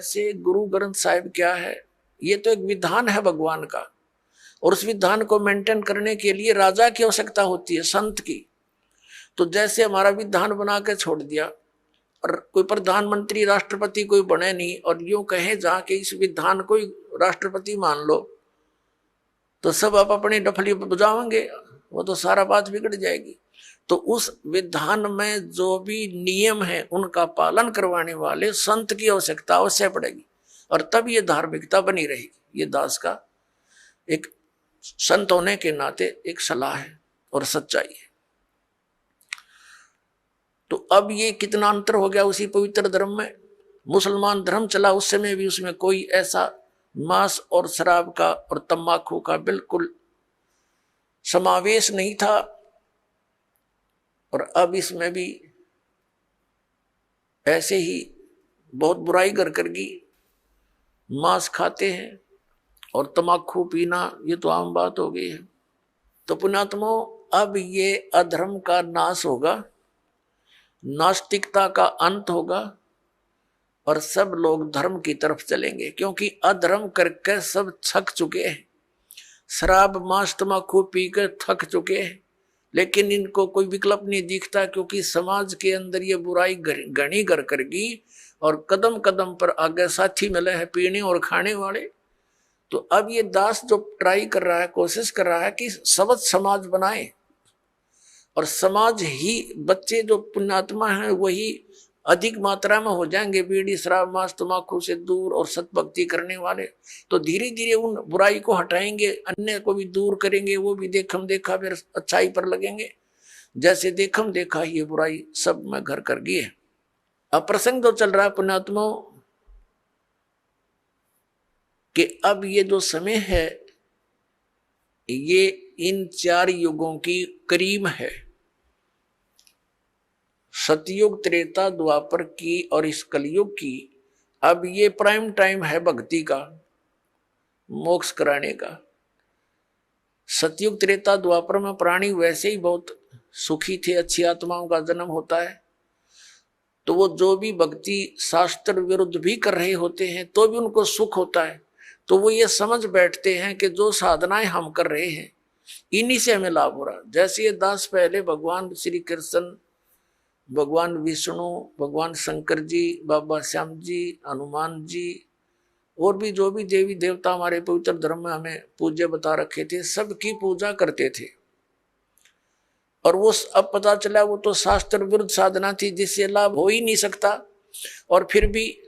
से गुरु ग्रंथ साहिब क्या है, ये तो एक विधान है भगवान का, और उस विधान को मेंटेन करने के लिए राजा की आवश्यकता होती है, संत की। तो जैसे हमारा विधान बना के छोड़ दिया और कोई प्रधानमंत्री राष्ट्रपति कोई बने नहीं, और यूं कहे जाके इस विधान को राष्ट्रपति मान लो, तो सब आप अपनी डफली बजाओगे, वो तो सारा बात बिगड़ जाएगी। तो उस विधान में जो भी नियम है उनका पालन करवाने वाले संत की आवश्यकता अवश्य पड़ेगी, और तब ये धार्मिकता बनी रहेगी। ये दास का एक संत होने के नाते एक सलाह है और सच्चाई है। तो अब ये कितना अंतर हो गया उसी पवित्र धर्म में। मुसलमान धर्म चला उस समय भी उसमें कोई ऐसा मांस और शराब का और तंबाकू का बिल्कुल समावेश नहीं था, और अब इसमें भी ऐसे ही बहुत बुराई करगी, मांस खाते हैं और तंबाकू पीना, ये तो आम बात हो गई है। तो पुण्यात्मो, अब ये अधर्म का नाश होगा, नास्तिकता का अंत होगा, और सब लोग धर्म की तरफ चलेंगे, क्योंकि अधर्म करके सब थक चुके हैं, शराब मांस तंबाकू पी कर थक चुके हैं, लेकिन इनको कोई विकल्प नहीं दिखता, क्योंकि समाज के अंदर ये बुराई घनी कर करगी, और कदम कदम पर आगे साथी मिले हैं पीने और खाने वाले। तो अब ये दास जो ट्राई कर रहा है, कोशिश कर रहा है कि सबद समाज बनाए, और समाज ही बच्चे जो पुण्यात्मा हैं वही अधिक मात्रा में हो जाएंगे बीड़ी शराब मांस तंबाकू से दूर और सतभक्ति करने वाले। तो धीरे धीरे उन बुराई को हटाएंगे, अन्य को भी दूर करेंगे, वो भी देखम देखा फिर अच्छाई पर लगेंगे। जैसे देखम देखा ये बुराई सब में घर कर गई है। अब प्रसंग तो चल रहा है पुण्यात्माओं कि अब ये जो समय है ये इन 4 युगों की करीब है, सतयुग त्रेता द्वापर की और इस कलयुग की। अब ये प्राइम टाइम है भक्ति का, मोक्ष कराने का। सतयुग त्रेता द्वापर में प्राणी वैसे ही बहुत सुखी थे, अच्छी आत्माओं का जन्म होता है, तो वो जो भी भक्ति शास्त्र विरुद्ध भी कर रहे होते हैं तो भी उनको सुख होता है। तो वो ये समझ बैठते हैं कि जो साधनाएं हम कर रहे हैं इन्हीं से हमें लाभ हो रहा। जैसे ये दास पहले भगवान श्री कृष्ण, भगवान विष्णु, भगवान शंकर जी, बाबा श्याम जी, हनुमान जी और भी जो भी देवी देवता हमारे पवित्र धर्म में हमें पूज्य बता रखे थे, सबकी पूजा करते थे। और वो अब पता चला वो तो शास्त्र विरुद्ध साधना थी जिससे लाभ हो ही नहीं सकता, और फिर भी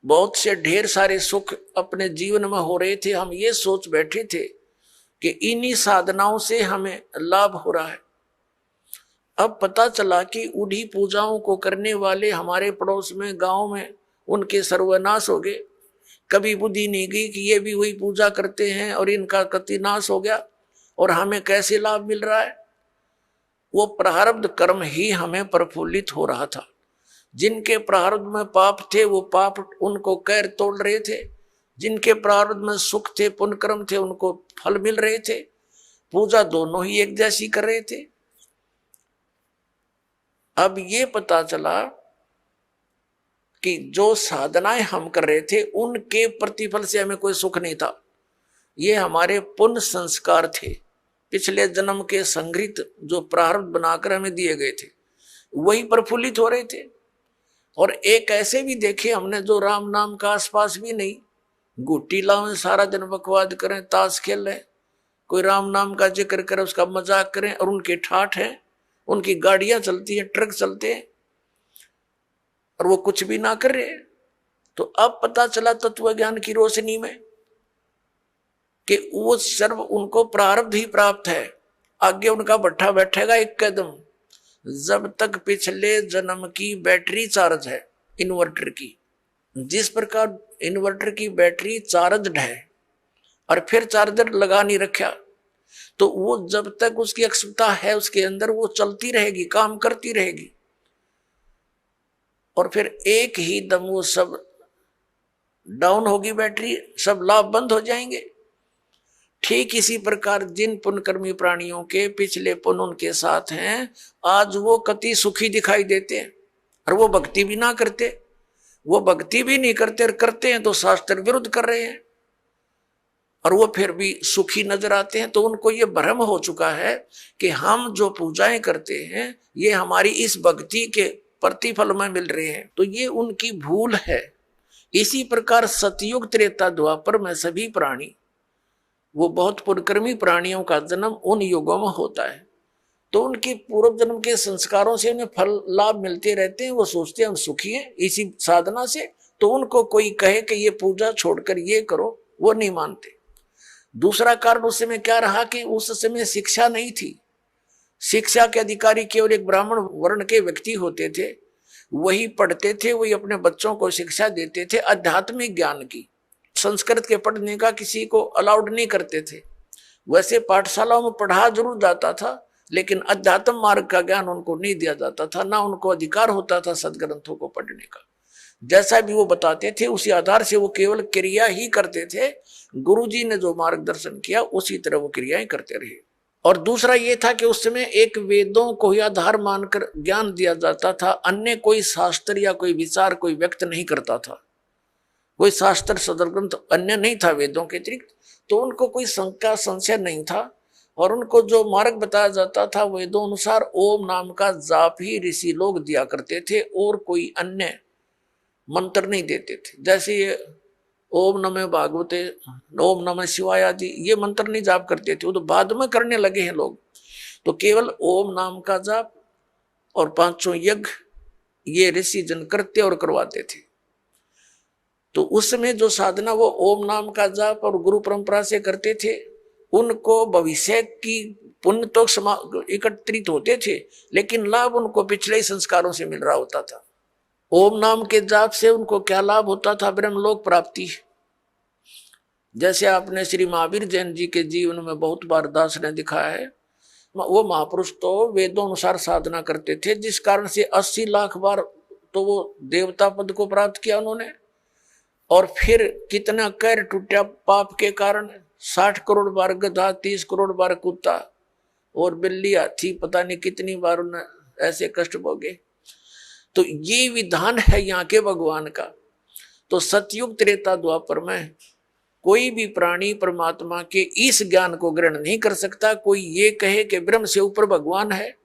बहुत से ढेर सारे सुख अपने जीवन में हो रहे थे। हम ये सोच बैठे थे कि इन्हीं साधनाओं से हमें लाभ हो रहा है। अब पता चला कि उन्हीं पूजाओं को करने वाले हमारे पड़ोस में गांव में उनके सर्वनाश हो गए। कभी बुद्धि नहीं गई कि ये भी वही पूजा करते हैं और इनका कति नाश हो गया, और हमें कैसे लाभ मिल रहा है। वो प्रारब्ध कर्म ही हमें प्रफुल्लित हो रहा था। जिनके प्रारब्ध में पाप थे वो पाप उनको कैर तोड़ रहे थे, जिनके प्रारब्ध में सुख थे पुण्य कर्म थे उनको फल मिल रहे थे। पूजा दोनों ही एक जैसी कर रहे थे। अब ये पता चला कि जो साधनाएं हम कर रहे थे उनके प्रतिफल से हमें कोई सुख नहीं था। ये हमारे पुण्य संस्कार थे, पिछले जन्म के संग्रहित जो प्रारब्ध बनाकर हमें दिए गए थे वही प्रफुल्लित हो रहे थे। और एक ऐसे भी देखे हमने जो राम नाम का आसपास भी नहीं, गुट्टी लाओ सारा दिन बकवाद करें, ताश खेल रहे, कोई राम नाम का जिक्र करे उसका मजाक करें, और उनके ठाठ हैं, उनकी गाड़ियां चलती हैं, ट्रक चलते हैं, और वो कुछ भी ना कर रहे। तो अब पता चला तत्व ज्ञान की रोशनी में कि वो सर्व उनको प्रारब्ध ही प्राप्त है। आगे उनका भट्ठा बैठेगा एक कदम, जब तक पिछले जन्म की बैटरी चार्ज है इन्वर्टर की। जिस प्रकार इन्वर्टर की बैटरी चार्ज है और फिर चार्जर लगा नहीं रखा, तो वो जब तक उसकी अक्षमता है उसके अंदर वो चलती रहेगी, काम करती रहेगी, और फिर एक ही दम वो सब डाउन होगी बैटरी, सब लाभ बंद हो जाएंगे। ठीक इसी प्रकार जिन पुण्यकर्मी प्राणियों के पिछले पुण्य उनके साथ हैं, आज वो कति सुखी दिखाई देते हैं, और वो भक्ति भी ना करते, वो भक्ति भी नहीं करते और करते हैं तो शास्त्र विरुद्ध कर रहे हैं, और वो फिर भी सुखी नजर आते हैं। तो उनको ये भ्रम हो चुका है कि हम जो पूजाएं करते हैं ये हमारी इस भक्ति के प्रतिफल में मिल रहे हैं, तो ये उनकी भूल है। इसी प्रकार सतयुग त्रेता द्वापर में सभी प्राणी, वो बहुत पुण्यकर्मी प्राणियों का जन्म उन युगों में होता है, तो उनके पूर्व जन्म के संस्कारों से उन्हें फल लाभ मिलते रहते हैं। वो सोचते हैं हम सुखी हैं इसी साधना से, तो उनको कोई कहे कि ये पूजा छोड़कर ये करो, वो नहीं मानते। दूसरा कारण उस समय क्या रहा कि उस समय शिक्षा नहीं थी। शिक्षा के अधिकारी केवल एक ब्राह्मण वर्ण के व्यक्ति होते थे, वही पढ़ते थे, वही अपने बच्चों को शिक्षा देते थे आध्यात्मिक ज्ञान की। संस्कृत के पढ़ने का किसी को अलाउड नहीं करते थे। वैसे पाठशालाओं में पढ़ा जरूर जाता था, लेकिन अध्यात्म मार्ग का ज्ञान उनको नहीं दिया जाता था, ना उनको अधिकार होता था सदग्रंथों को पढ़ने का। जैसा भी वो बताते थे उसी आधार से वो केवल क्रिया ही करते थे। गुरुजी ने जो मार्गदर्शन किया उसी तरह वो क्रियाएं करते रहे। और दूसरा ये था कि उस समय एक वेदों को ही आधार मानकर ज्ञान दिया जाता था, अन्य कोई शास्त्र या कोई विचार कोई व्यक्त नहीं करता था। कोई शास्त्र सदग्रंथ अन्य नहीं था वेदों के अतिरिक्त, तो उनको कोई शंका संशय नहीं था। और उनको जो मार्ग बताया जाता था वेदों अनुसार ओम नाम का जाप ही ऋषि लोग दिया करते थे, और कोई अन्य मंत्र नहीं देते थे। जैसे ये ओम नमः भागवते, ओम नमः शिवाय आदि ये मंत्र नहीं जाप करते थे, वो तो बाद में करने लगे हैं लोग। तो केवल ओम नाम का जाप और 500 यज्ञ ये ऋषि जन करते और करवाते थे। तो उस समय जो साधना वो ओम नाम का जाप और गुरु परंपरा से करते थे, उनको भविष्य की पुण्य तो एकत्रित होते थे, लेकिन लाभ उनको पिछले संस्कारों से मिल रहा होता था। ओम नाम के जाप से उनको क्या लाभ होता था? ब्रह्मलोक प्राप्ति। जैसे आपने श्री महावीर जैन जी के जीवन में बहुत बार दास ने दिखाया है, वो महापुरुष तो वेदों अनुसार साधना करते थे, जिस कारण से 80 लाख बार तो वो देवता पद को प्राप्त किया उन्होंने। और फिर कितना कैर टूटा पाप के कारण, 60 करोड़ बार गधा, 30 करोड़ बार कुत्ता और बिल्ली हाथी, पता नहीं कितनी बार उन्हें ऐसे कष्ट भोगे। तो ये विधान है यहाँ के भगवान का। तो सतयुग त्रेता द्वापर में कोई भी प्राणी परमात्मा के इस ज्ञान को ग्रहण नहीं कर सकता। कोई ये कहे कि ब्रह्म से ऊपर भगवान है,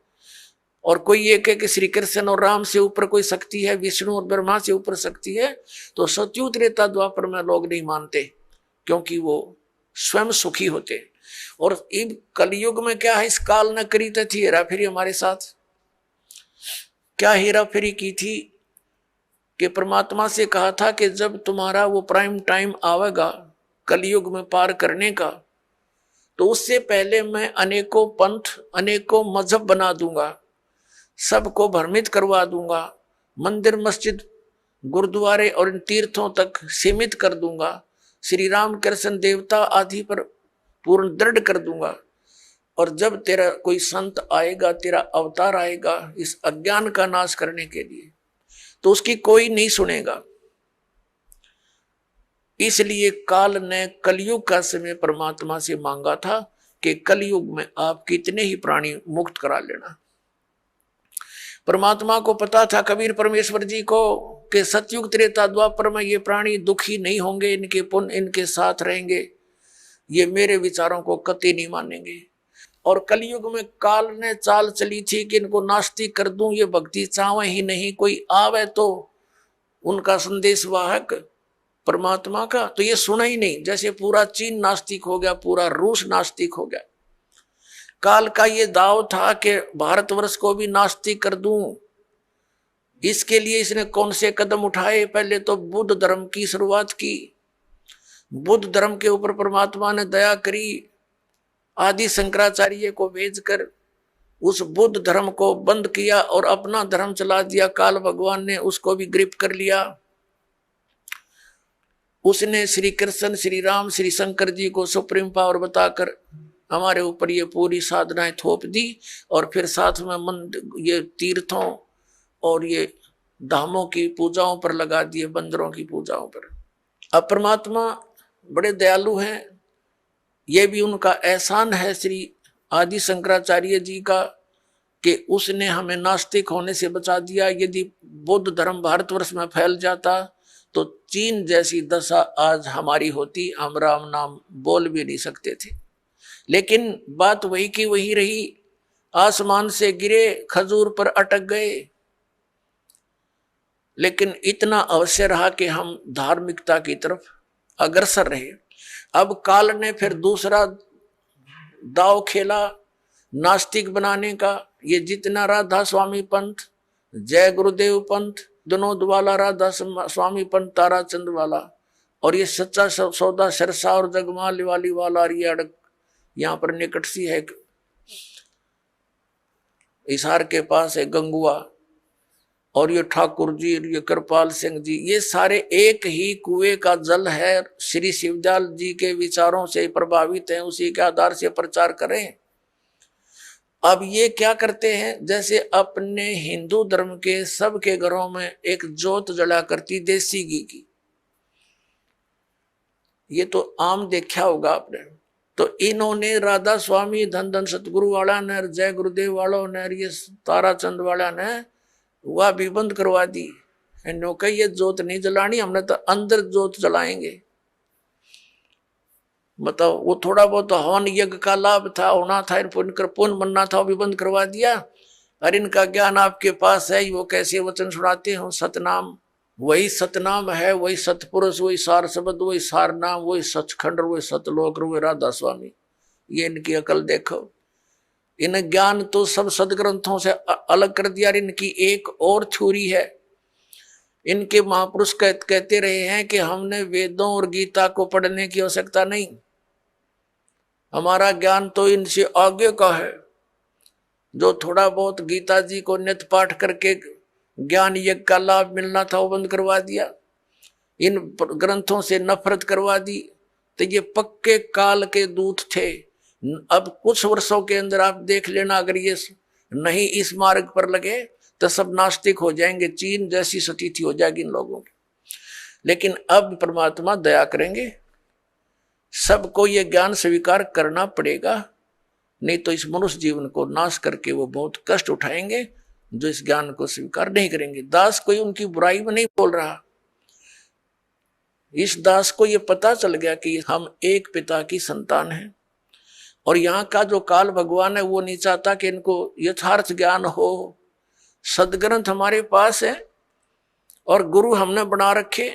और कोई ये कहे कि श्री कृष्ण और राम से ऊपर कोई शक्ति है, विष्णु और ब्रह्मा से ऊपर शक्ति है, तो सतयुग त्रेता द्वापर में लोग नहीं मानते, क्योंकि वो स्वयं सुखी होते। और इन कलयुग में क्या है, इस काल न करी थी हेरा फेरी हमारे साथ। क्या हेरा फेरी की थी कि परमात्मा से कहा था कि जब तुम्हारा वो प्राइम टाइम आवेगा कलयुग में पार करने का, तो उससे पहले मैं अनेकों पंथ अनेकों मजहब बना दूंगा, सबको भ्रमित करवा दूंगा, मंदिर मस्जिद गुरुद्वारे और इन तीर्थों तक सीमित कर दूंगा, श्री राम कृष्ण देवता आदि पर पूर्ण दृढ़ कर दूंगा। और जब तेरा कोई संत आएगा, तेरा अवतार आएगा इस अज्ञान का नाश करने के लिए, तो उसकी कोई नहीं सुनेगा। इसलिए काल ने कलयुग का समय परमात्मा से मांगा था कि कलयुग में आप कितने ही प्राणी मुक्त करा लेना। परमात्मा को पता था, कबीर परमेश्वर जी को, कि सतयुग त्रेता द्वापर में ये प्राणी दुखी नहीं होंगे, इनके पुण्य इनके साथ रहेंगे, ये मेरे विचारों को कतई नहीं मानेंगे। और कलयुग में काल ने चाल चली थी कि इनको नास्तिक कर दूं, ये भक्ति चाहे ही नहीं, कोई आवे तो उनका संदेश वाहक परमात्मा का तो ये सुना ही नहीं। जैसे पूरा चीन नास्तिक हो गया, पूरा रूस नास्तिक हो गया। काल का ये दाव था कि भारतवर्ष को भी नास्तिक कर दूं। इसके लिए इसने कौन से कदम उठाए? पहले तो बुद्ध धर्म की शुरुआत की। बुद्ध धर्म के ऊपर परमात्मा ने दया करी, आदि शंकराचार्य को भेजकर उस बुद्ध धर्म को बंद किया और अपना धर्म चला दिया। काल भगवान ने उसको भी ग्रिप कर लिया। उसने श्री कृष्ण, श्री राम, श्री शंकर जी को सुप्रीम पावर बताकर हमारे ऊपर ये पूरी साधनाएं थोप दी, और फिर साथ में ये तीर्थों और ये धामों की पूजाओं पर लगा दिए, बंदरों की पूजाओं पर। अब परमात्मा बड़े दयालु हैं, ये भी उनका एहसान है श्री आदि शंकराचार्य जी का कि उसने हमें नास्तिक होने से बचा दिया। यदि बौद्ध धर्म भारतवर्ष में फैल जाता तो चीन जैसी दशा आज हमारी होती, हम राम नाम बोल भी नहीं सकते थे। लेकिन बात वही की वही रही, आसमान से गिरे, खजूर पर अटक गए। लेकिन इतना अवश्य रहा कि हम धार्मिकता की तरफ अग्रसर रहे। अब काल ने फिर दूसरा दाव खेला नास्तिक बनाने का। ये जितना राधा स्वामी पंथ, जय गुरुदेव पंथ, विनोद वाला, राधा स्वामी पंथ, ताराचंद वाला, और ये सच्चा सौदा सिरसा और जगमाल वाली वाला, और ये अड़क यहाँ पर निकट सी है हिसार के पास है गंगुआ, और ये ठाकुर जी, ये कृपाल सिंह जी, ये सारे एक ही कुएं का जल है। श्री शिवदयाल जी के विचारों से प्रभावित हैं, उसी के आधार से प्रचार करें। अब ये क्या करते हैं, जैसे अपने हिंदू धर्म के सबके घरों में एक जोत जला करती देसी घी की, ये तो आम देखा होगा आपने। तो इन्होंने राधा स्वामी, धन धन सतगुरु वाला ने, जय गुरुदेव वालों ने, ये ताराचंद वाला ने वह भी बंद करवा दी। इन्होंने ये जोत नहीं जलानी, हमने तो अंदर जोत जलाएंगे। बताओ, वो थोड़ा बहुत हवन यज्ञ का लाभ था, होना था, पुण्य बनना था, वो भी बंद करवा दिया। और इनका ज्ञान आपके पास है, वो कैसे वचन सुनाते हो, सतनाम, वही सतनाम है, वही सतपुरुष, वही सार शब्द, वही सार नाम, वही सचखंड, वही सतलोक, वही राधा स्वामी। ये इनकी अकल देखो। इन ज्ञान तो सब सदग्रंथों से अलग कर दिया। इनकी एक और थ्योरी है। इनके महापुरुष कहते रहे हैं कि हमने वेदों और गीता को पढ़ने की आवश्यकता नहीं, हमारा ज्ञान तो इनसे आगे का है। जो थोड़ा बहुत गीता जी को नित्य पाठ करके ज्ञान यज्ञ का लाभ मिलना था, वो बंद करवा दिया, इन ग्रंथों से नफरत करवा दी। तो ये पक्के काल के दूत थे। अब कुछ वर्षों के अंदर आप देख लेना, अगर ये नहीं इस मार्ग पर लगे तो सब नास्तिक हो जाएंगे, चीन जैसी स्थिति हो जाएगी इन लोगों की। लेकिन अब परमात्मा दया करेंगे, सबको ये ज्ञान स्वीकार करना पड़ेगा, नहीं तो इस मनुष्य जीवन को नाश करके वो बहुत कष्ट उठाएंगे जो इस ज्ञान को स्वीकार नहीं करेंगे। दास कोई उनकी बुराई में नहीं बोल रहा। इस दास को ये पता चल गया कि हम एक पिता की संतान हैं, और यहाँ का जो काल भगवान है वो नहीं चाहता कि इनको यथार्थ ज्ञान हो। सदग्रंथ हमारे पास है और गुरु हमने बना रखे।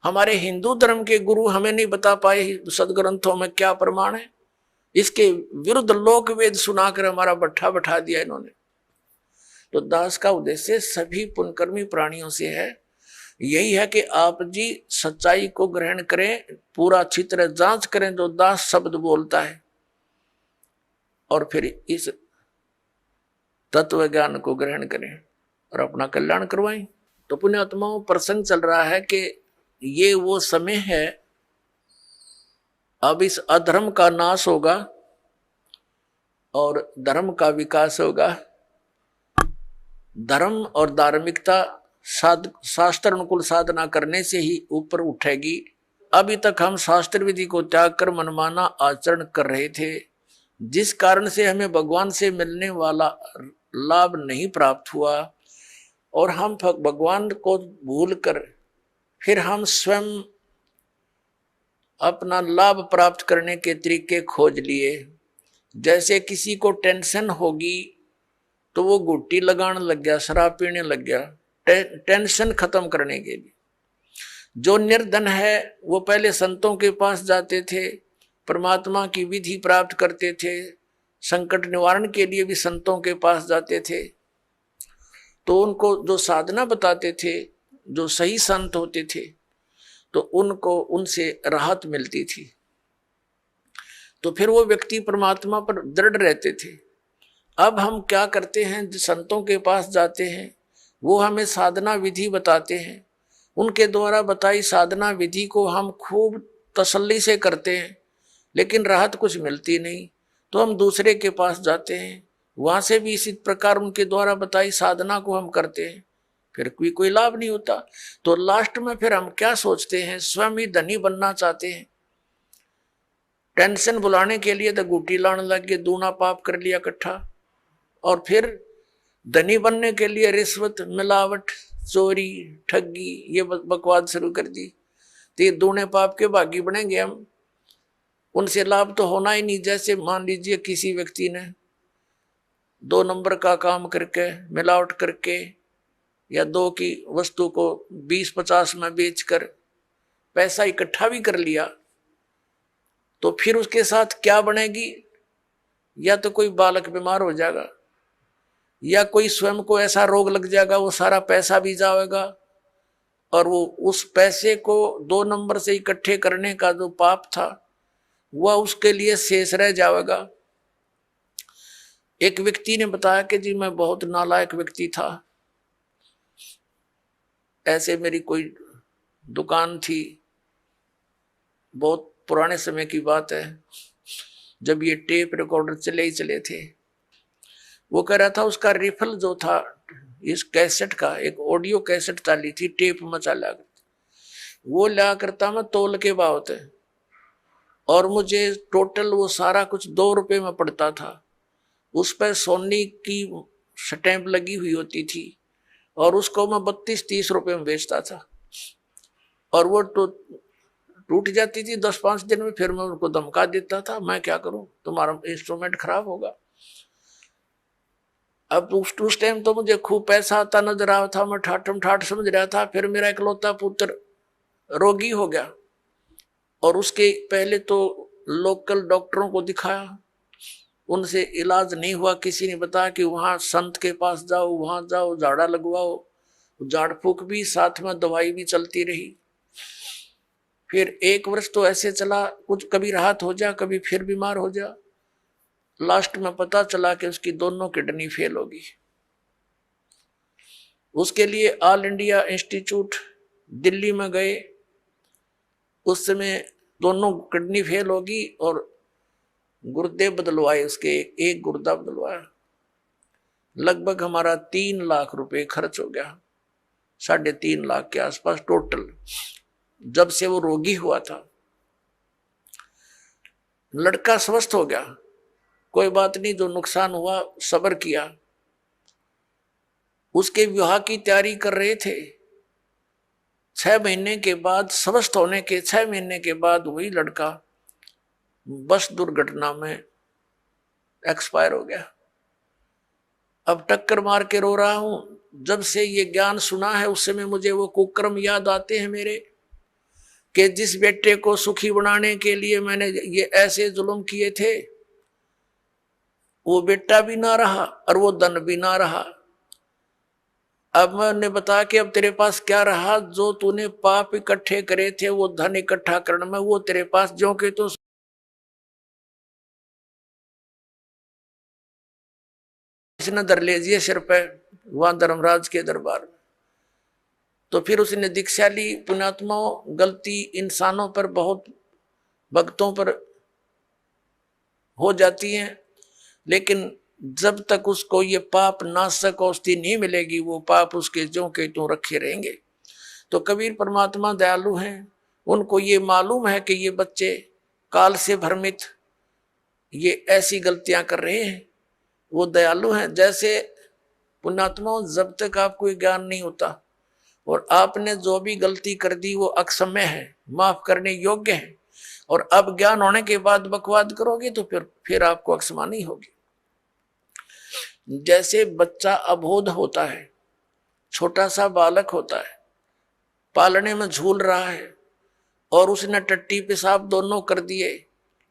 हमारे हिंदू धर्म के गुरु हमें नहीं बता पाए सदग्रंथों में क्या प्रमाण है, इसके विरुद्ध लोक वेद सुनाकर हमारा बट्ठा बैठा दिया इन्होंने। तो दास का उद्देश्य सभी पुण्यकर्मी प्राणियों से है, यही है कि आप जी सच्चाई को ग्रहण करें, पूरा अच्छी तरह जांच करें जो दास शब्द बोलता है, और फिर इस तत्व ज्ञान को ग्रहण करें और अपना कल्याण करवाएं। तो पुण्यात्माओं, प्रसंग चल रहा है कि ये वो समय है, अब इस अधर्म का नाश होगा और धर्म का विकास होगा। धर्म और धार्मिकता शास्त्र अनुकूल साधना करने से ही ऊपर उठेगी। अभी तक हम शास्त्र विधि को त्याग कर मनमाना आचरण कर रहे थे, जिस कारण से हमें भगवान से मिलने वाला लाभ नहीं प्राप्त हुआ, और हम भगवान को भूलकर फिर हम स्वयं अपना लाभ प्राप्त करने के तरीके खोज लिए। जैसे किसी को टेंशन होगी तो वो गुट्टी लगाने लग गया, शराब पीने लग गया, टेंशन खत्म करने के लिए। जो निर्धन है वो पहले संतों के पास जाते थे, परमात्मा की विधि प्राप्त करते थे, संकट निवारण के लिए भी संतों के पास जाते थे। तो उनको जो साधना बताते थे, जो सही संत होते थे, तो उनको उनसे राहत मिलती थी। तो फिर वो व्यक्ति परमात्मा पर दृढ़ रहते थे। अब हम क्या करते हैं, संतों के पास जाते हैं, वो हमें साधना विधि बताते हैं, उनके द्वारा बताई साधना विधि को हम खूब तसल्ली से करते हैं, लेकिन राहत कुछ मिलती नहीं। तो हम दूसरे के पास जाते हैं, वहां से भी इसी प्रकार उनके द्वारा बताई साधना को हम करते हैं, फिर कोई लाभ नहीं होता। तो लास्ट में फिर हम क्या सोचते हैं, स्वयं ही धनी बनना चाहते हैं। टेंशन बुलाने के लिए तो गुटी लाने लग गए, दूना पाप कर लिया इकट्ठा, और फिर धनी बनने के लिए रिश्वत, मिलावट, चोरी, ठगी, ये बकवाद शुरू कर दी, तो ये दूने पाप के भागी बनेंगे हम। उनसे लाभ तो होना ही नहीं। जैसे मान लीजिए किसी व्यक्ति ने 2 नंबर का काम करके, मिलावट करके, या 2 की वस्तु को 20-50 में बेचकर पैसा इकट्ठा भी कर लिया, तो फिर उसके साथ क्या बनेगी? या तो कोई बालक बीमार हो जाएगा, या कोई स्वयं को ऐसा रोग लग जाएगा, वो सारा पैसा भी जाएगा, और वो उस पैसे को 2 नंबर से इकट्ठे करने का जो पाप था वह उसके लिए शेष रह जाएगा। एक व्यक्ति ने बताया कि जी मैं बहुत नालायक व्यक्ति था। ऐसे मेरी कोई दुकान थी, बहुत पुराने समय की बात है, जब ये टेप रिकॉर्डर चले ही चले थे। वो कह रहा था उसका रिफल जो था इस कैसेट का, एक ऑडियो कैसेट डाली थी, टेप में चला, वो ला करता मैं तोल के भाव थे, और मुझे टोटल वो सारा कुछ 2 रुपए में पड़ता था। उस पर सोनी की स्टैंप लगी हुई होती थी, और उसको मैं 32-30 रुपए में बेचता था, और वो टूट जाती थी 10-5 दिन में। फिर मैं उनको धमका देता था, मैं क्या करूं, तुम्हारा इंस्ट्रूमेंट खराब होगा। अब उस टाइम तो मुझे खूब पैसा आता नजर आ था, मैं ठाठम ठाठ समझ रहा था। फिर मेरा इकलौता पुत्र रोगी हो गया, और उसके पहले तो लोकल डॉक्टरों को दिखाया, उनसे इलाज नहीं हुआ। किसी ने बताया कि वहां संत के पास जाओ, वहां जाओ, झाड़ा लगवाओ, झाड़ फूक भी साथ में दवाई भी चलती रही। फिर 1 वर्ष तो ऐसे चला, कुछ कभी राहत हो जा, कभी फिर बीमार हो जा। लास्ट में पता चला कि उसकी दोनों किडनी फेल होगी। उसके लिए ऑल इंडिया इंस्टीट्यूट दिल्ली में गए। उस समय दोनों किडनी फेल होगी, और गुर्दे बदलवाए, उसके एक गुर्दा बदलवाया। लगभग हमारा 3 लाख रुपए खर्च हो गया, 3.5 लाख के आसपास टोटल, जब से वो रोगी हुआ था। लड़का स्वस्थ हो गया, कोई बात नहीं, जो नुकसान हुआ सब्र किया। उसके विवाह की तैयारी कर रहे थे। 6 महीने के बाद, स्वस्थ होने के 6 महीने के बाद, वही लड़का बस दुर्घटना में एक्सपायर हो गया। अब टक्कर मार के रो रहा हूं। जब से ये ज्ञान सुना है उस समय मुझे वो कुकर्म याद आते हैं मेरे, कि जिस बेटे को सुखी बनाने के लिए मैंने ये ऐसे जुल्म किए थे, वो बेटा भी ना रहा और वो धन भी ना रहा। अब मैंने बताया कि अब तेरे पास क्या रहा? जो तूने पाप इकट्ठे करे थे, वो धन इकट्ठा करने में, वो तेरे पास जो कि तो इसने धर लीजिए सिर पे, वहां धर्मराज के दरबार में। तो फिर उसने दीक्षा ली। पुण्यात्माओं, गलती इंसानों पर, बहुत भक्तों पर हो जाती है, लेकिन जब तक उसको ये पाप नाशक औषधि नहीं मिलेगी, वो पाप उसके ज्यों के त्यों रखे रहेंगे। तो कबीर परमात्मा दयालु हैं, उनको ये मालूम है कि ये बच्चे काल से भ्रमित ये ऐसी गलतियां कर रहे हैं। वो दयालु हैं। जैसे पुण्यात्माओं, जब तक आपको ज्ञान नहीं होता और आपने जो भी गलती कर दी वो अक्षम्य है, माफ करने योग्य है, और अब ज्ञान होने के बाद बकवाद करोगे तो फिर आपको अक्षमा नहीं होगी। जैसे बच्चा अबोध होता है, छोटा सा बालक होता है, पालने में झूल रहा है, और उसने टट्टी पेशाब दोनों कर दिए,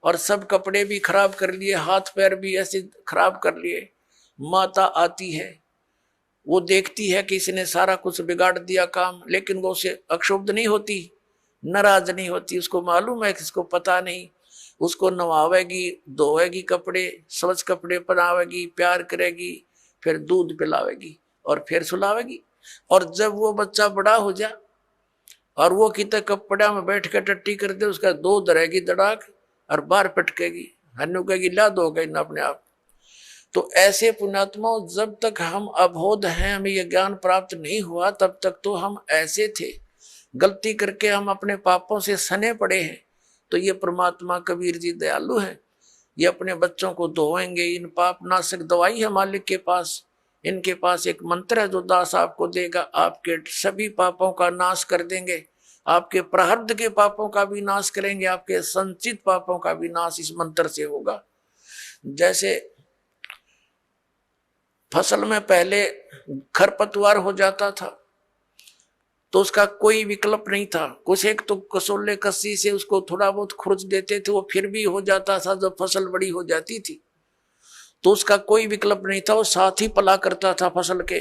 और सब कपड़े भी खराब कर लिए, हाथ पैर भी ऐसे खराब कर लिए। माता आती है, वो देखती है कि इसने सारा कुछ बिगाड़ दिया काम, लेकिन वो उसे अक्षुब्ध नहीं होती, नाराज नहीं होती। उसको मालूम है कि इसको पता नहीं। उसको नवावेगी, धोएगी कपड़े, स्वच्छ कपड़े पहनावेगी, प्यार करेगी, फिर दूध पिलावेगी और फिर सुलावेगी। और जब वो बच्चा बड़ा हो जा और वो कितने कपड़ा में बैठ कर टट्टी कर दे, उसका दूध रहेगी दड़ाक और बाहर पटकेगी, हन्नू कहेगी ला दो गई ना अपने आप। तो ऐसे पुण्यात्माओं, जब तक हम अबोध हैं, हमें यह ज्ञान प्राप्त नहीं हुआ, तब तक तो हम ऐसे थे। गलती करके हम अपने पापों से सने पड़े हैं। तो ये परमात्मा कबीर जी दयालु हैं, ये अपने बच्चों को धोएंगे। इन पाप नाशक दवाई है मालिक के पास, इनके पास एक मंत्र है जो दास आपको देगा, आपके सभी पापों का नाश कर देंगे, आपके प्रारब्ध के पापों का भी नाश करेंगे, आपके संचित पापों का भी नाश इस मंत्र से होगा। जैसे फसल में पहले खरपतवार हो जाता था तो उसका कोई विकल्प नहीं था, कुछ एक तो कसोले कस्सी से उसको थोड़ा बहुत खुरच देते थे, वो फिर भी हो जाता था। जब फसल बड़ी हो जाती थी तो उसका कोई विकल्प नहीं था, वो साथ ही पला करता था फसल के।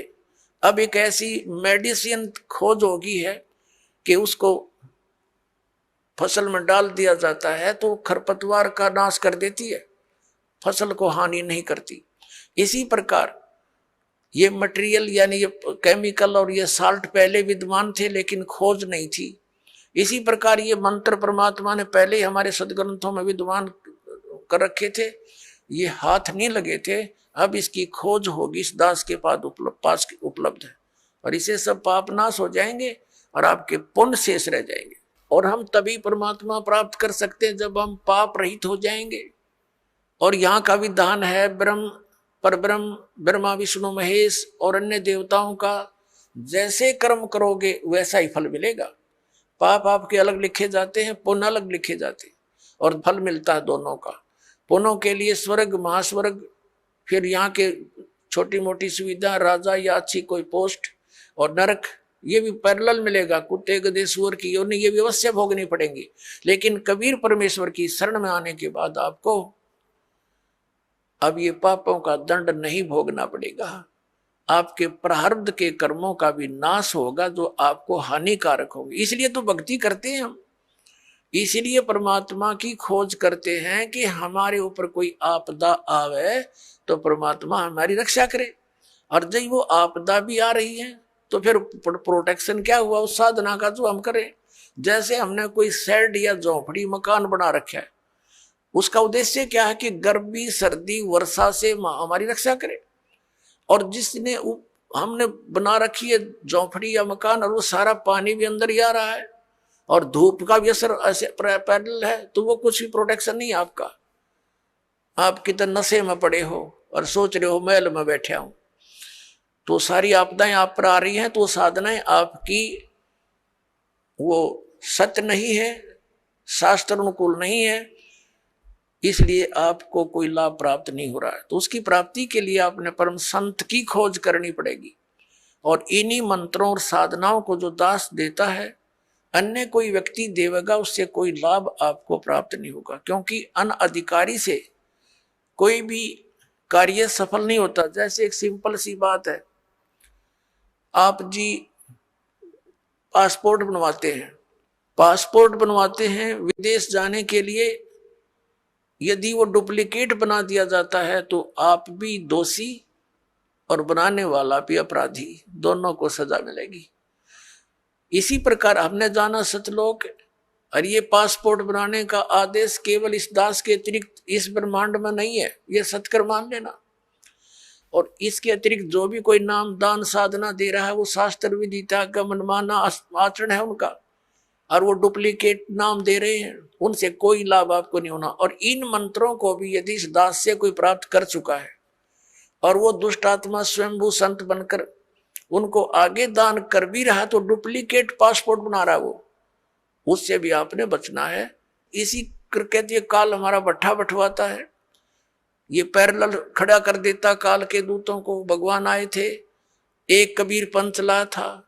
अब एक ऐसी मेडिसिन खोज होगी है कि उसको फसल में डाल दिया जाता है तो खरपतवार का नाश कर देती है, फसल को हानि नहीं करती। इसी प्रकार ये मटेरियल यानी ये केमिकल और ये साल्ट पहले विद्यमान थे लेकिन खोज नहीं थी। इसी प्रकार ये मंत्र परमात्मा ने पहले ही हमारे सदग्रंथों में विद्यमान कर रखे थे, ये हाथ नहीं लगे थे। अब इसकी खोज होगी, इस दास के पास उपलब्ध है, और इसे सब पाप नाश हो जाएंगे और आपके पुण्य शेष रह जाएंगे। और हम तभी परमात्मा प्राप्त कर सकते हैं जब हम पाप रहित हो जाएंगे। और यहाँ का विधान है ब्रह्म परब्रह्म ब्रह्मा विष्णु महेश और अन्य देवताओं का जैसे कर्म करोगे वैसा ही फल मिलेगा। पाप आपके अलग लिखे जाते हैं, पुण्य अलग लिखे जाते हैं, और फल मिलता है दोनों का। पुण्यों के लिए स्वर्ग महास्वर्ग, फिर यहाँ के छोटी मोटी सुविधा, राजा या अच्छी कोई पोस्ट, और नरक ये भी पैरेलल मिलेगा। कुत्ते गधे सुअर की योनि ये भी अवश्य भोगनी पड़ेंगी। लेकिन कबीर परमेश्वर की शरण में आने के बाद आपको अब ये पापों का दंड नहीं भोगना पड़ेगा, आपके प्रारब्ध के कर्मों का भी नाश होगा जो आपको हानिकारक होगी। इसलिए तो भक्ति करते हैं हम, इसलिए परमात्मा की खोज करते हैं कि हमारे ऊपर कोई आपदा आवे तो परमात्मा हमारी रक्षा करे। और जब वो आपदा भी आ रही है तो फिर प्रोटेक्शन क्या हुआ उस साधना का जो हम करें। जैसे हमने कोई शेड या झोपड़ी मकान बना रखा है, उसका उद्देश्य क्या है कि गर्मी सर्दी वर्षा से हमारी रक्षा करे। और जिसने हमने बना रखी है झोपड़ी या मकान और वो सारा पानी भी अंदर ही आ रहा है और धूप का भी असर ऐसे पैरेलल है, तो वो कुछ भी प्रोटेक्शन नहीं आपका। आप कितने नशे में पड़े हो और सोच रहे हो महल में बैठे हूं, तो सारी आपदाएं आप पर आ रही हैं, तो साधनाएं आपकी वो सत्य नहीं है, शास्त्र अनुकूल नहीं है, इसलिए आपको कोई लाभ प्राप्त नहीं हो रहा है। तो उसकी प्राप्ति के लिए आपने परम संत की खोज करनी पड़ेगी। और इन्हीं मंत्रों और साधनाओं को जो दास देता है, अन्य कोई व्यक्ति देवेगा, उससे कोई लाभ आपको प्राप्त नहीं होगा। क्योंकि अनअधिकारी से कोई भी कार्य सफल नहीं होता। जैसे एक सिंपल सी बात है, आप जी पासपोर्ट बनवाते हैं विदेश जाने के लिए, यदि वो डुप्लीकेट बना दिया जाता है तो आप भी दोषी और बनाने वाला भी अपराधी, दोनों को सजा मिलेगी। इसी प्रकार हमने जाना सतलोक, और ये पासपोर्ट बनाने का आदेश केवल इस दास के अतिरिक्त इस ब्रह्मांड में नहीं है, ये सत्कर मान लेना। और इसके अतिरिक्त जो भी कोई नाम दान साधना दे रहा है वो शास्त्र विदिता का मनमाना आचरण है उनका, और वो डुप्लीकेट नाम दे रहे हैं, उनसे कोई लाभ आपको नहीं होना। और इन मंत्रों को भी यदि इस दास से कोई प्राप्त कर चुका है और वो दुष्ट आत्मा स्वयंभू संत बनकर उनको आगे दान कर भी रहा, तो डुप्लीकेट पासपोर्ट बना रहा है वो, उससे भी आपने बचना है। इसी कहते काल हमारा भट्ठा बंटवाता है, ये पैरेलल खड़ा कर देता काल के दूतों को। भगवान आए थे, एक कबीर पंथ चला था,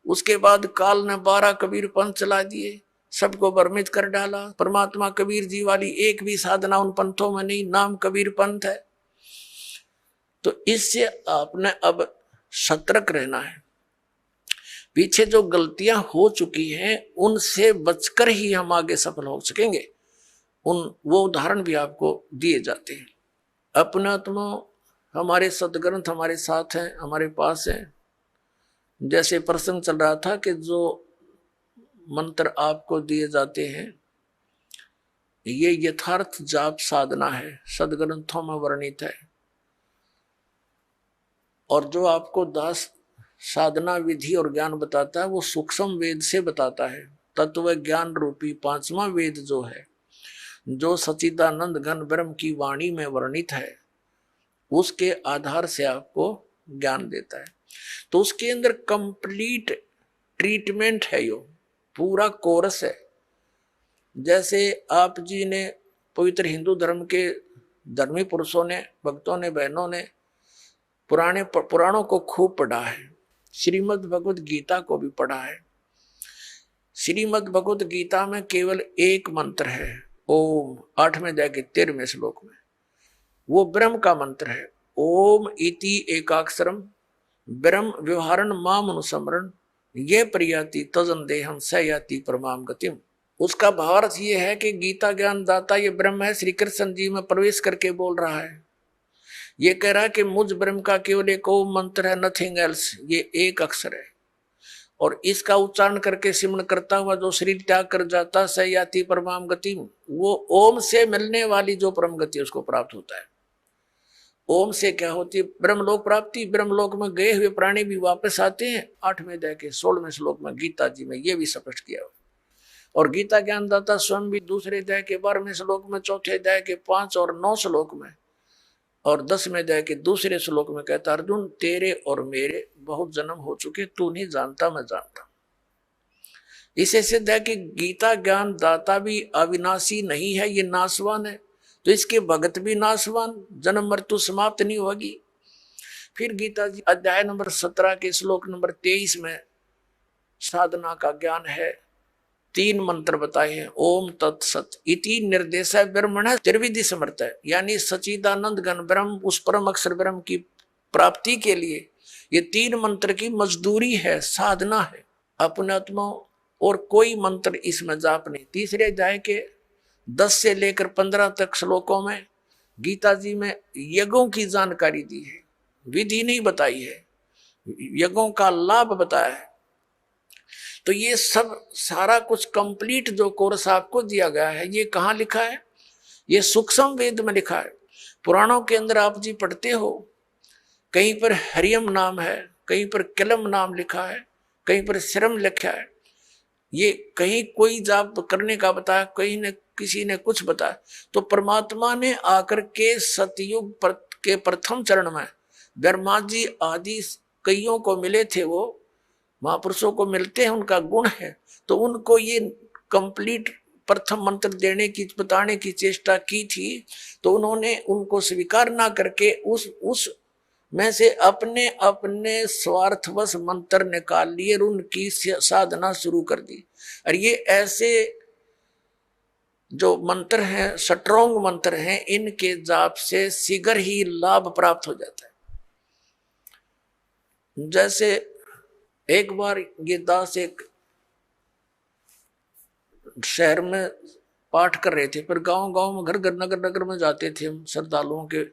उसके बाद काल ने 12 कबीर पंथ चला दिए, सबको भ्रमित कर डाला। परमात्मा कबीर जी वाली एक भी साधना उन पंथों में नहीं, नाम कबीर पंथ है। तो इससे आपने अब सतर्क रहना है। पीछे जो गलतियां हो चुकी हैं उनसे बचकर ही हम आगे सफल हो सकेंगे। वो उदाहरण भी आपको दिए जाते हैं। अपना तुम हमारे सदग्रंथ हमारे साथ हैं, हमारे पास हैं। जैसे प्रसंग चल रहा था कि जो मंत्र आपको दिए जाते हैं ये यथार्थ जाप साधना है, सदग्रंथों में वर्णित है। और जो आपको दास साधना विधि और ज्ञान बताता है वो सूक्ष्म वेद से बताता है। तत्व ज्ञान रूपी 5वां वेद जो है, जो सच्चिदानंद घन ब्रह्म की वाणी में वर्णित है, उसके आधार से आपको ज्ञान देता है। तो उसके अंदर कंप्लीट ट्रीटमेंट है, यो पूरा कोर्स है। जैसे आप जी ने पवित्र हिंदू धर्म के धर्मी पुरुषों ने, भक्तों ने, बहनों ने पुराणों को खूब पढ़ा है, श्रीमद् भगवत गीता को भी पढ़ा है। श्रीमद् भगवत गीता में केवल एक मंत्र है, ओम, 8वें अध्याय के 13वें श्लोक में, वो ब्रह्म का मंत्र है। ओम इति एकाक्षरम ब्रह्म व्यवहारण माम अनुस्मरण ये प्रयाति तजन देहम स याति परमाम गतिम। उसका भावार्थ ये है कि गीता ज्ञान दाता ये ब्रह्म है, श्री कृष्ण जी में प्रवेश करके बोल रहा है। ये कह रहा है कि मुझ ब्रह्म का केवल एक ओम मंत्र है, नथिंग एल्स, ये एक अक्षर है। और इसका उच्चारण करके सिमरण करता हुआ जो शरीर त्याग कर जाता स याति परमाम गति, वो ओम से मिलने वाली जो परम गति उसको प्राप्त होता है। ओम से क्या होती है? ब्रह्मलोक प्राप्ति। ब्रह्मलोक में गए हुए प्राणी भी वापस आते हैं। 8वें अध्याय के 16वें श्लोक में गीता जी में ये भी स्पष्ट किया हुआ। और गीता ज्ञानदाता स्वयं भी दूसरे अध्याय के 12वें श्लोक में, चौथे अध्याय के 5 और 9 श्लोक में और 10वें अध्याय के दूसरे श्लोक में कहता, अर्जुन तेरे और मेरे बहुत जन्म हो चुके, तू नहीं जानता मैं जानता। इसे सिद्ध है कि गीता ज्ञान दाता भी अविनाशी नहीं है, ये नाशवान है। तो इसके भगत भी नाशवान, जन्म मृत्यु समाप्त नहीं होगी। फिर गीता जी अध्याय नंबर 17 के श्लोक नंबर 23 में साधना का ज्ञान है। 3 मंत्र बताए हैं। ओम तत्सत इति निर्देश ब्रह्मण त्रिविधि समर्थ है, यानी सचिदानंद घन ब्रह्म, उस परम अक्षर ब्रह्म की प्राप्ति के लिए ये 3 मंत्र की मजदूरी है, साधना है। अपने आत्मा और कोई मंत्र इसमें जाप नहीं। तीसरे अध्याय के 10 से लेकर 15 तक श्लोकों में गीता जी में यज्ञों की जानकारी दी है, विधि नहीं बताई है, यज्ञों का लाभ बताया है। तो ये सब सारा कुछ कंप्लीट जो कोर्स आपको दिया गया है, ये कहाँ लिखा है? ये सूक्ष्म वेद में लिखा है। पुराणों के अंदर आप जी पढ़ते हो, कहीं पर हरियम नाम है, कहीं पर कलम नाम लिखा है, कहीं पर श्रम लिखा है। ये कहीं कोई जाप करने का बताया, कहीं ने किसी ने कुछ बताया। तो परमात्मा ने आकर के सतयुग के प्रथम चरण में ब्रह्मा जी आदि कईयों को मिले थे, वो महापुरुषों को मिलते हैं, उनका गुण है। तो उनको ये कंप्लीट प्रथम मंत्र देने की, बताने की चेष्टा की थी। तो उन्होंने उनको स्वीकार ना करके उस में से अपने अपने स्वार्थवश मंत्र निकाल लिए और उनकी साधना शुरू कर दी। और ये ऐसे जो मंत्र हैं, स्ट्रॉन्ग मंत्र हैं, इनके जाप से शीघ्र ही लाभ प्राप्त हो जाता है। जैसे एक बार ये दास एक शहर में पाठ कर रहे थे, पर गांव गांव में, घर घर, नगर नगर में जाते थे हम, श्रद्धालुओं के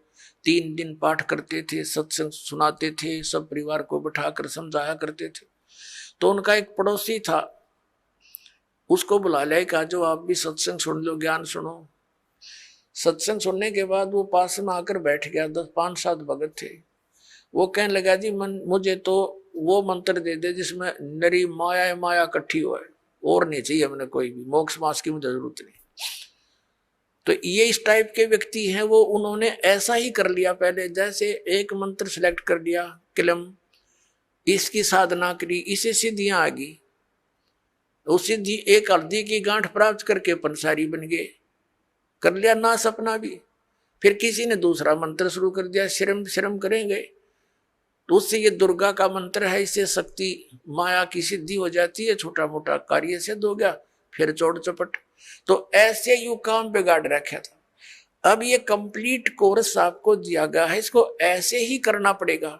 3 दिन पाठ करते थे, सत्संग सुनाते थे, सब परिवार को बिठाकर समझाया करते थे। तो उनका एक पड़ोसी था, उसको बुला लिया, कहा जो आप भी सत्संग सुन लो, ज्ञान सुनो। सत्संग सुनने के बाद वो पास में आकर बैठ गया। 5-7 भगत थे। वो कहने लगा, जी मुझे तो वो मंत्र दे दे जिसमें नरी माया माया इकट्ठी हो, और नहीं चाहिए हमने कोई भी, मोक्ष मास की मुझे जरूरत नहीं। तो ये इस टाइप के व्यक्ति हैं। वो उन्होंने ऐसा ही कर लिया पहले, जैसे एक मंत्र सिलेक्ट कर लिया, किलम, इसकी साधना करी, इसे सिद्धियां आ गई। उस सिद्धि एक हल्दी की गांठ प्राप्त करके पंसारी बन गए, कर लिया ना सपना भी। फिर किसी ने दूसरा मंत्र शुरू कर दिया, श्रम श्रम करेंगे, तो उससे ये दुर्गा का मंत्र है, इससे शक्ति माया की सिद्धि हो जाती है, छोटा मोटा कार्य सिद्ध हो गया, फिर चौड़ चपट। तो ऐसे यू काम बिगाड़ रखा था। अब ये कंप्लीट कोर्स आपको दिया गया है, इसको ऐसे ही करना पड़ेगा।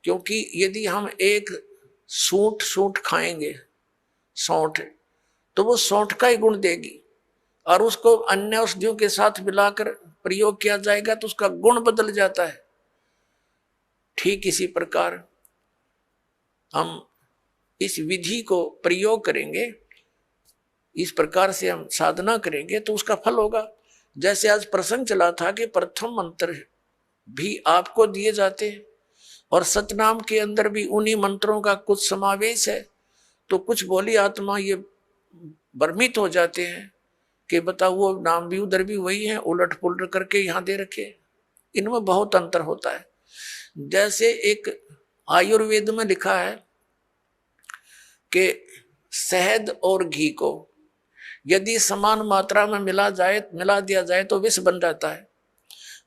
क्योंकि यदि हम एक सूंठ खाएंगे, सौंठ, तो वो सौंठ का ही गुण देगी, और उसको अन्य औषधियों के साथ मिलाकर प्रयोग किया जाएगा तो उसका गुण बदल जाता है। ठीक इसी प्रकार हम इस विधि को प्रयोग करेंगे, इस प्रकार से हम साधना करेंगे तो उसका फल होगा। जैसे आज प्रसंग चला था कि प्रथम मंत्र भी आपको दिए जाते हैं, और सतनाम के अंदर भी उन्हीं मंत्रों का कुछ समावेश है। तो कुछ भोली आत्मा ये भ्रमित हो जाते हैं कि बताओ वो नाम भी उधर भी वही है, उलट पुलट करके यहाँ दे रखे। इनमें बहुत अंतर होता है। जैसे एक आयुर्वेद में लिखा है कि शहद और घी को यदि समान मात्रा में मिला दिया जाए तो विष बन जाता है,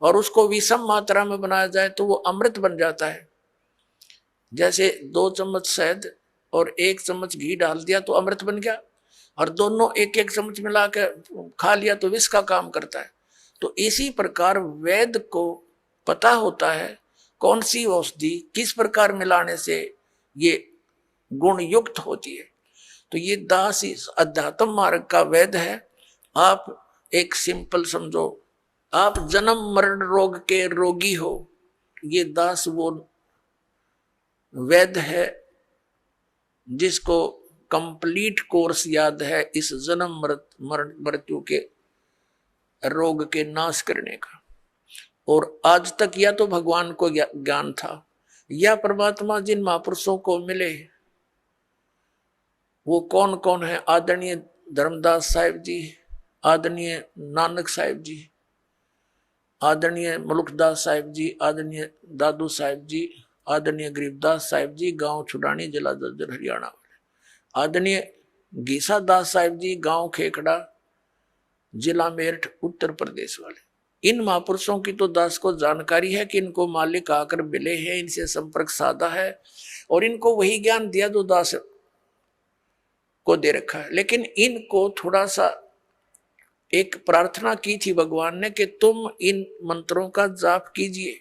और उसको विषम मात्रा में बनाया जाए तो वो अमृत बन जाता है। जैसे 2 चम्मच शहद और 1 चम्मच घी डाल दिया तो अमृत बन गया, और दोनों 1-1 चम्मच मिला के खा लिया तो विष का काम करता है। तो इसी प्रकार वैद्य को पता होता है कौन सी औषधि किस प्रकार मिलाने से ये गुण युक्त होती है। तो ये दास इस अध्यात्म मार्ग का वैद्य है। आप एक सिंपल समझो, आप जन्म मरण रोग के रोगी हो, ये दास वो वैद्य है जिसको कंप्लीट कोर्स याद है इस जन्म मरण मृत्यु के रोग के नाश करने का। और आज तक या तो भगवान को ज्ञान था या परमात्मा जिन महापुरुषों को मिले वो कौन कौन है, आदरणीय धर्मदास साहिब जी, आदरणीय नानक साहिब जी, आदरणीय मुल्कदास साहिब जी, आदरणीय दादू साहिब जी, आदरणीय गरीबदास साहिब जी, गांव छुड़ानी, जिला जर्जर हरियाणा वाले, आदरणीय गीसा दास साहिब जी, गांव खेकड़ा, जिला मेरठ उत्तर प्रदेश वाले। इन महापुरुषों की तो दास को जानकारी है कि इनको मालिक आकर मिले हैं, इनसे संपर्क साधा है और इनको वही ज्ञान दिया जो दास को दे रखा है। लेकिन इनको थोड़ा सा एक प्रार्थना की थी भगवान ने कि तुम इन मंत्रों का जाप कीजिए,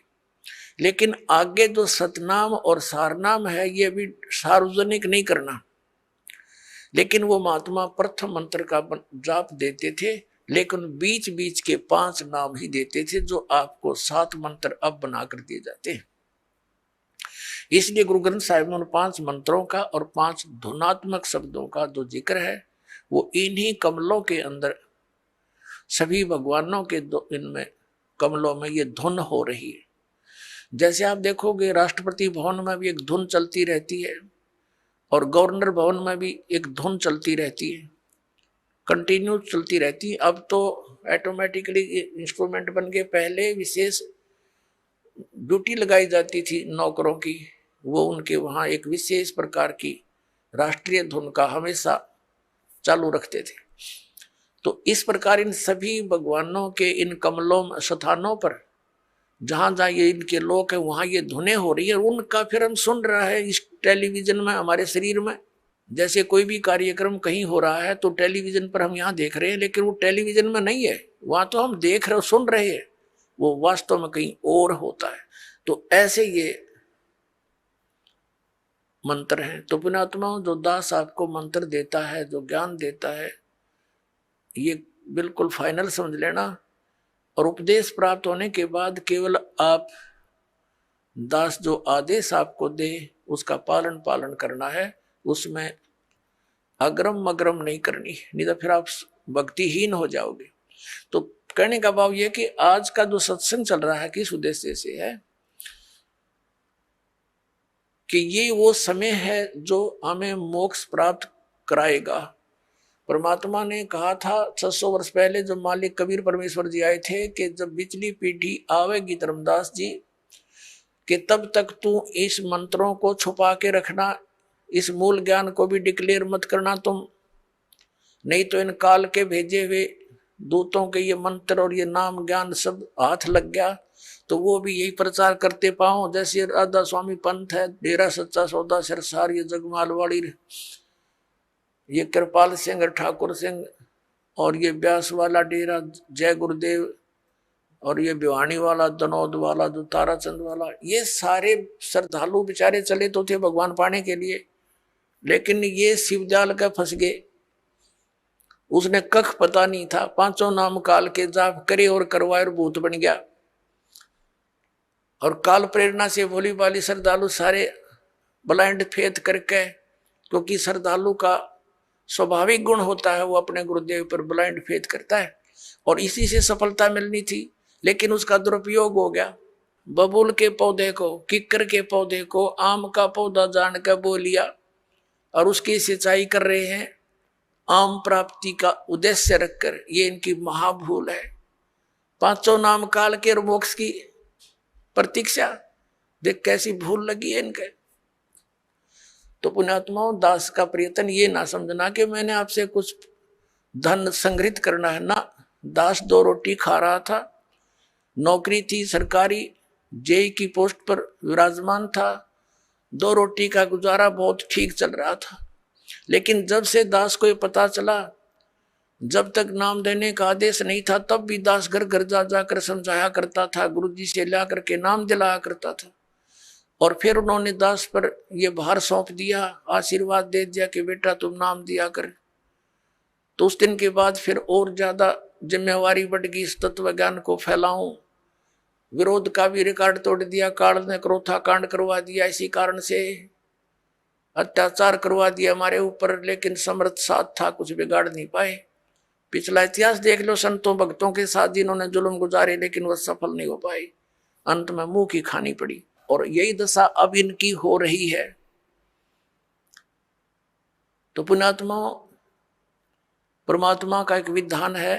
लेकिन आगे जो सतनाम और सारनाम है ये भी सार्वजनिक नहीं करना। लेकिन वो महात्मा प्रथम मंत्र का जाप देते थे, लेकिन बीच बीच के 5 नाम ही देते थे जो आपको 7 मंत्र अब बनाकर दिए जाते हैं। इसलिए गुरु ग्रंथ साहिब में उन 5 मंत्रों का और 5 धुनात्मक शब्दों का जो जिक्र है वो इन्हीं कमलों के अंदर सभी भगवानों के इनमें कमलों में ये धुन हो रही है। जैसे आप देखोगे राष्ट्रपति भवन में भी एक धुन चलती रहती है और गवर्नर भवन में भी एक धुन चलती रहती है, कंटिन्यू चलती रहती है। अब तो ऑटोमेटिकली इंस्ट्रूमेंट बन के, पहले विशेष ड्यूटी लगाई जाती थी नौकरों की, वो उनके वहाँ एक विशेष प्रकार की राष्ट्रीय धुन का हमेशा चालू रखते थे। तो इस प्रकार इन सभी भगवानों के इन कमलों स्थानों पर जहां जहां ये इनके लोक है वहां ये धुनें हो रही है, उनका फिर हम सुन रहा है इस टेलीविजन में, हमारे शरीर में। जैसे कोई भी कार्यक्रम कहीं हो रहा है तो टेलीविजन पर हम यहाँ देख रहे हैं, लेकिन वो टेलीविजन में नहीं है, वहां तो हम देख रहे सुन रहे हैं, वो वास्तव में कहीं और होता है। तो ऐसे ये मंत्र हैं। तो पुण्यात्माओं, जो दास आपको मंत्र देता है, जो ज्ञान देता है, ये बिल्कुल फाइनल समझ लेना। और उपदेश प्राप्त होने के बाद केवल आप दास जो आदेश आपको दे उसका पालन करना है, उसमें अग्रम मग्रम नहीं करनी, नहीं तो फिर आप भक्तिहीन हो जाओगे। तो कहने का भाव यह कि आज का जो सत्संग चल रहा है किस उद्देश्य से है कि ये वो समय है जो हमें मोक्ष प्राप्त कराएगा। परमात्मा ने कहा था 600 वर्ष पहले जब मालिक कबीर परमेश्वर जी आए थे कि जब बिचली पीढ़ी आवेगी धर्मदास जी कि तब तक तू इस मंत्रों को छुपा के रखना, इस मूल ज्ञान को भी डिक्लेयर मत करना तुम, नहीं तो इन काल के भेजे हुए दूतों के ये मंत्र और ये नाम ज्ञान सब हाथ लग गया तो वो भी यही प्रचार करते पाओ। जैसे राधा स्वामी पंथ है, डेरा सच्चा सौदा सिरसार, ये जगमालवाड़ी, ये कृपाल सिंह ठाकुर सिंह, और ये ब्यास वाला डेरा जय गुरुदेव, और ये भिवानी वाला, दनौद वाला, जो ताराचंद वाला, ये सारे श्रद्धालु बेचारे चले तो थे भगवान पाने के लिए, लेकिन ये शिवजाल का फंस गए। उसने कख पता नहीं था, 5 नाम काल के जाप करे और करवाए और भूत बन गया। और काल प्रेरणा से भोली भाली श्रद्धालु सारे ब्लाइंड फेथ करके, क्योंकि श्रद्धालु का स्वाभाविक गुण होता है वो अपने गुरुदेव पर ब्लाइंड फेथ करता है, और इसी से सफलता मिलनी थी, लेकिन उसका दुरुपयोग हो गया। बबूल के पौधे को, किक्कर के पौधे को आम का पौधा जान कर बो लिया और उसकी सिंचाई कर रहे हैं आम प्राप्ति का उद्देश्य रखकर। ये इनकी महाभूल है। 5 नाम काल के मोक्ष की प्रतीक्षा देख कैसी भूल लगी है इनके। तो पुण्यात्माओं, दास का प्रयत्न ये ना समझना कि मैंने आपसे कुछ धन संग्रहित करना है ना। दास 2 रोटी खा रहा था, नौकरी थी सरकारी, जेई की पोस्ट पर विराजमान था, 2 रोटी का गुजारा बहुत ठीक चल रहा था। लेकिन जब से दास को ये पता चला, जब तक नाम देने का आदेश नहीं था तब भी दास घर घर जा जाकर समझाया करता था, गुरुजी से ला करके नाम दिलाया करता था। और फिर उन्होंने दास पर यह भार सौंप दिया, आशीर्वाद दे दिया कि बेटा तुम नाम दिया कर। तो उस दिन के बाद फिर और ज्यादा जिम्मेवारी बढ़ गई, इस तत्व ज्ञान को फैलाऊं। विरोध का भी रिकॉर्ड तोड़ दिया, काल ने क्रोथा कांड करवा दिया, इसी कारण से अत्याचार करवा दिया हमारे ऊपर, लेकिन समर्थ साथ था, कुछ बिगाड़ नहीं पाए। पिछला इतिहास देख लो संतों भक्तों के साथ जिन्होंने जुल्म गुजारे, लेकिन वह सफल नहीं हो पाए, अंत में मुंह की खानी पड़ी। और यही दशा अब इनकी हो रही है। तो पुण्यात्मा, परमात्मा का एक विधान है,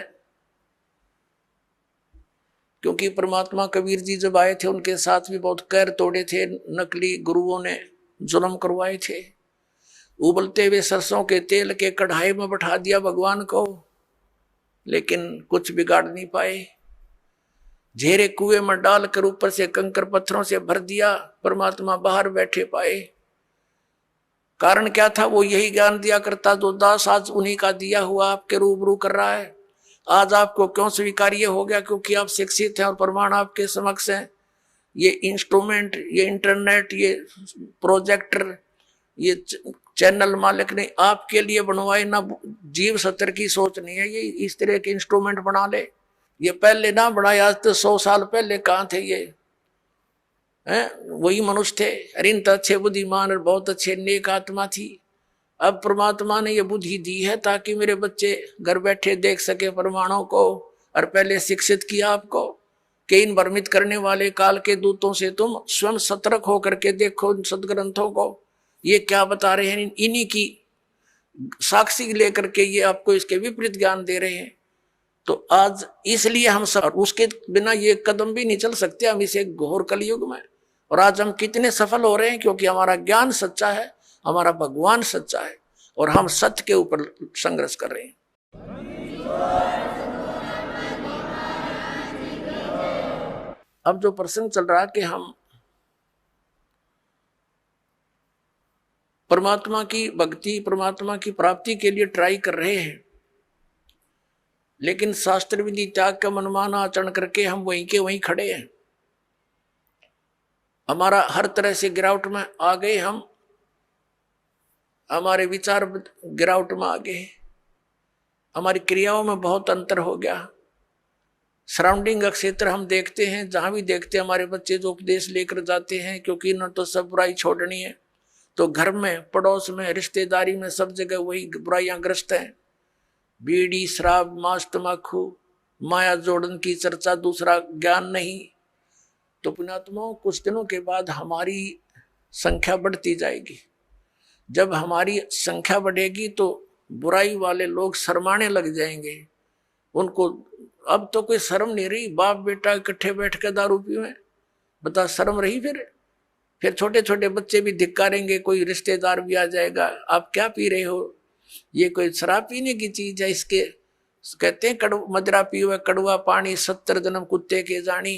क्योंकि परमात्मा कबीर जी जब आए थे उनके साथ भी बहुत कैर तोड़े थे, नकली गुरुओं ने जुल्म करवाए थे। उबलते हुए सरसों के तेल के कढ़ाई में बैठा दिया भगवान को, लेकिन कुछ बिगाड़ नहीं पाए। झेरे कुएं में डालकर ऊपर से कंकर पत्थरों से भर दिया, परमात्मा बाहर बैठे पाए। कारण क्या था? वो यही ज्ञान दिया करता जो दास आज उन्हीं का दिया हुआ आपके रूबरू कर रहा है। आज आपको क्यों स्वीकार्य हो गया? क्योंकि आप शिक्षित हैं और प्रमाण आपके समक्ष हैं। ये इंस्ट्रूमेंट, ये इंटरनेट, ये प्रोजेक्टर, ये चैनल मालिक ने आपके लिए बनवाए ना। जीव सत्र की सोच नहीं है ये इस तरह के इंस्ट्रूमेंट बना ले। ये पहले ना बनाए, आज तो 100 साल पहले कहाँ थे ये? वही मनुष्य थे। अरे इन तो अच्छे बुद्धिमान और बहुत अच्छे नेक आत्मा थी। अब परमात्मा ने ये बुद्धि दी है ताकि मेरे बच्चे घर बैठे देख सके प्रमाणों को, और पहले शिक्षित किया आपको कि इन भ्रमित करने वाले काल के दूतों से तुम स्वयं सतर्क होकर के देखो इन सदग्रंथों को, ये क्या बता रहे हैं। इन्हीं की साक्षी लेकर के ये आपको इसके विपरीत ज्ञान दे रहे हैं। तो आज इसलिए हम सब, उसके बिना ये कदम भी नहीं चल सकते हम इसे घोर कलयुग में। और आज हम कितने सफल हो रहे हैं, क्योंकि हमारा ज्ञान सच्चा है, हमारा भगवान सच्चा है, और हम सत्य के ऊपर संघर्ष कर रहे हैं। अब जो प्रश्न चल रहा है कि हम परमात्मा की भक्ति, परमात्मा की प्राप्ति के लिए ट्राई कर रहे हैं, लेकिन शास्त्र विधि त्याग का मनमाना आचरण करके हम वहीं के वहीं खड़े हैं। हमारा हर तरह से गिरावट में आ गए, हम हमारे विचार गिरावट में आ गए, हमारी क्रियाओं में बहुत अंतर हो गया। सराउंडिंग का क्षेत्र हम देखते हैं, जहां भी देखते हैं हमारे बच्चे जो उपदेश लेकर जाते हैं, क्योंकि इन्होंने तो सब बुराई छोड़नी है, तो घर में, पड़ोस में, रिश्तेदारी में, सब जगह वही बुराइयां ग्रस्त हैं। बीड़ी, शराब, मांस, तमाकू, माया जोड़न की चर्चा, दूसरा ज्ञान नहीं। तो पुण्यात्माओं, कुछ दिनों के बाद हमारी संख्या बढ़ती जाएगी। जब हमारी संख्या बढ़ेगी तो बुराई वाले लोग शर्माने लग जाएंगे। उनको अब तो कोई शर्म नहीं रही, बाप बेटा इकट्ठे बैठ कर दारू पीवे, बता शर्म रही? फिर छोटे छोटे बच्चे भी धिक्कारेंगे, कोई रिश्तेदार भी आ जाएगा, आप क्या पी रहे हो, ये कोई शराब पीने की चीज है? इसके कहते हैं मदरा पीवे कड़वा पानी, 70 जन्म कुत्ते के जानी।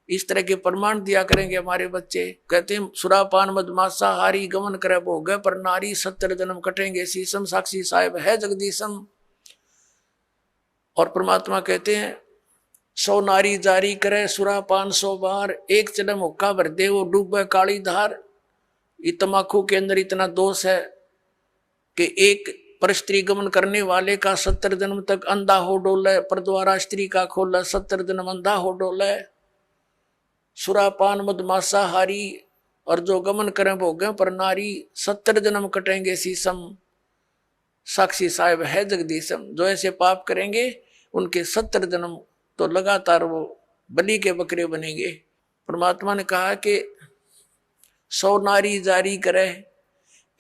इस तरह के प्रमाण दिया करेंगे हमारे बच्चे। कहते हैं सुरापान मदमासा हारी गमन करे भोग पर नारी, 70 जन्म कटेंगे शीशम, साक्षी साहेब है जगदीशम। और परमात्मा कहते हैं 100 नारी जारी करे सुरापान 100 बार, एक जन्म हुक्का भर दे वो डूबे काली धार। ये तमाकू के अंदर इतना दोष है कि एक पर स्त्री गमन करने वाले का 70 जन्म तक अंधा हो डोले, पर द्वारा स्त्री का खोला 70 जन्म अंधा हो डोले। सुरापान मदमासा हारी, और जो गमन करें भोगे पर नारी, 70 जन्म कटेंगे शीशम, साक्षी साहेब है जगदीशम। जो ऐसे पाप करेंगे उनके 70 जन्म तो लगातार वो बलि के बकरे बनेंगे। परमात्मा ने कहा कि 100 नारी जारी करे,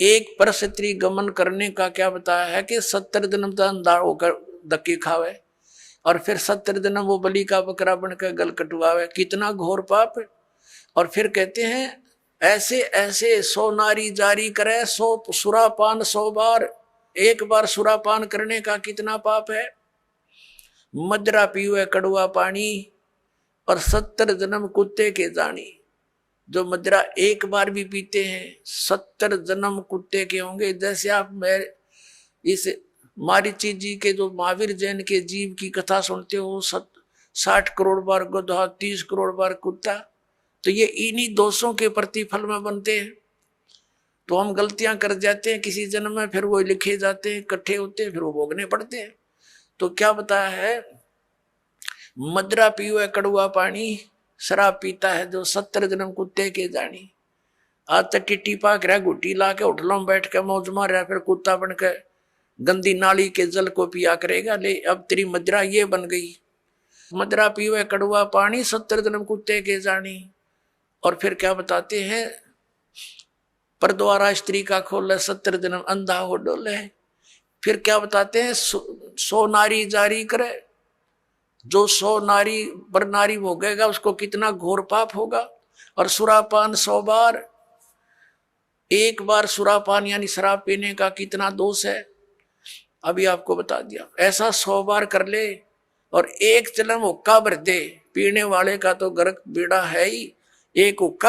एक पर स्त्री गमन करने का क्या बताया है कि 70 जन्म तक अंधा होकर धक्के खावे, और फिर 70 जन्म वो बलि का बकरा बनकर गल कटवावे। कितना घोर पाप है। और फिर कहते हैं ऐसे ऐसे 100 नारी जारी करे 100 सुरापान 100 बार। एक बार सुरापान करने का कितना पाप है। मदरा पीवे कड़वा पानी और 70 जन्म कुत्ते के जानी। जो मदरा एक बार भी पीते हैं 70 जन्म कुत्ते के होंगे। जैसे आप इस मारीची जी के जो महावीर जैन के जीव की कथा सुनते हो 60 करोड़ बार गधा 30 करोड़ बार कुत्ता, तो ये इन्हीं दोषों के प्रतिफल में बनते हैं। तो हम गलतियां कर जाते हैं किसी जन्म में, फिर वो लिखे जाते हैं, इकट्ठे होते हैं, फिर वो भोगने पड़ते हैं। तो क्या बताया है, मदरा पीवे कड़वा पानी, शराब पीता है जो 70 जन्म कुत्ते के जानी। आज तक टिट्टी पाक रहा गुटी ला के होटलों में बैठ के मौज मार रहा, फिर कुत्ता बन के गंदी नाली के जल को पिया करेगा। ले अब तेरी मदरा ये बन गई, मदरा पीवे कड़वा पानी 70 जन्म कुत्ते के जानी। और फिर क्या बताते हैं, पर द्वारा स्त्री का खोले 70 जन्म अंधा हो डोले। फिर क्या बताते हैं, 100 नारी जारी करे, जो 100 नारी पर नारी भोगेगा उसको कितना घोर पाप होगा। और सुरापान 100 बार, एक बार सुरापान यानी शराब पीने का कितना दोष है, अभी आपको बता दिया। ऐसा 100 बार कर ले और एक चलम हुक्का भर दे, पीने वाले का तो गर्क बीड़ा है ही, एक हुक्का